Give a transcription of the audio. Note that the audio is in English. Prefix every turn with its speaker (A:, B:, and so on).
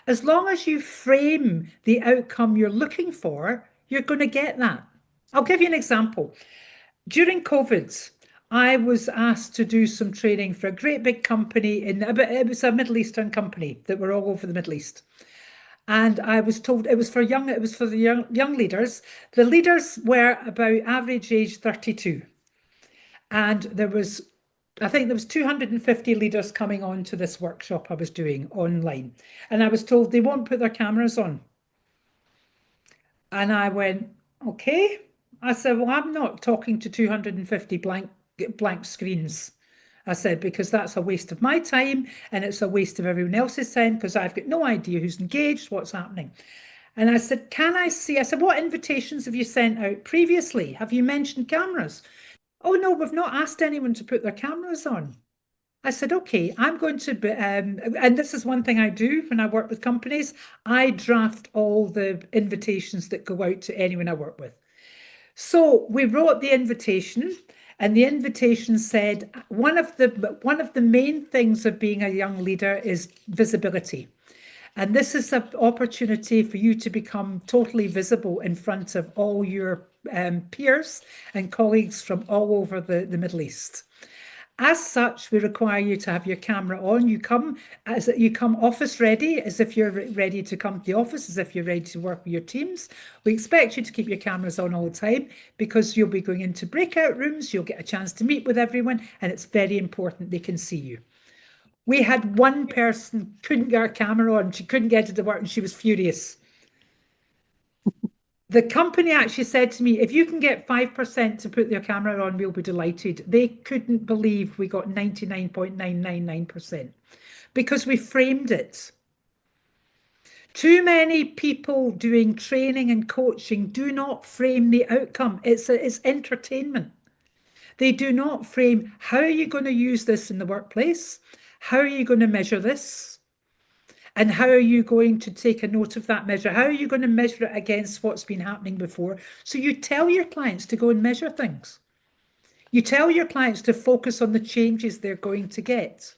A: As long as you frame the outcome you're looking for, you're going to get that. I'll give you an example. During COVID, I was asked to do some training for a great big company it was a Middle Eastern company that were all over the Middle East. And I was told it was for the young leaders. The leaders were about average age 32. And I think there was 250 leaders coming on to this workshop I was doing online. And I was told they won't put their cameras on. And I went, okay. I said, well, I'm not talking to 250 blank screens. I said, because that's a waste of my time and it's a waste of everyone else's time because I've got no idea who's engaged, what's happening. And I said, I said, what invitations have you sent out previously? Have you mentioned cameras? Oh, no, we've not asked anyone to put their cameras on. I said, okay, I'm going to be, and this is one thing I do when I work with companies. I draft all the invitations that go out to anyone I work with. So we wrote the invitation, and the invitation said one of the main things of being a young leader is visibility. And this is an opportunity for you to become totally visible in front of all your peers and colleagues from all over the Middle East. As such, we require you to have your camera on. You come office ready, as if you're ready to come to the office, as if you're ready to work with your teams. We expect you to keep your cameras on all the time because you'll be going into breakout rooms, you'll get a chance to meet with everyone, and it's very important they can see you. We had one person couldn't get her camera on, she couldn't get it to work, and she was furious. The company actually said to me, if you can get 5% to put their camera on, we'll be delighted. They couldn't believe we got 99.999% because we framed it. Too many people doing training and coaching do not frame the outcome. It's entertainment. They do not frame, how are you going to use this in the workplace? How are you going to measure this? And how are you going to take a note of that measure? How are you going to measure it against what's been happening before? So you tell your clients to go and measure things. You tell your clients to focus on the changes they're going to get.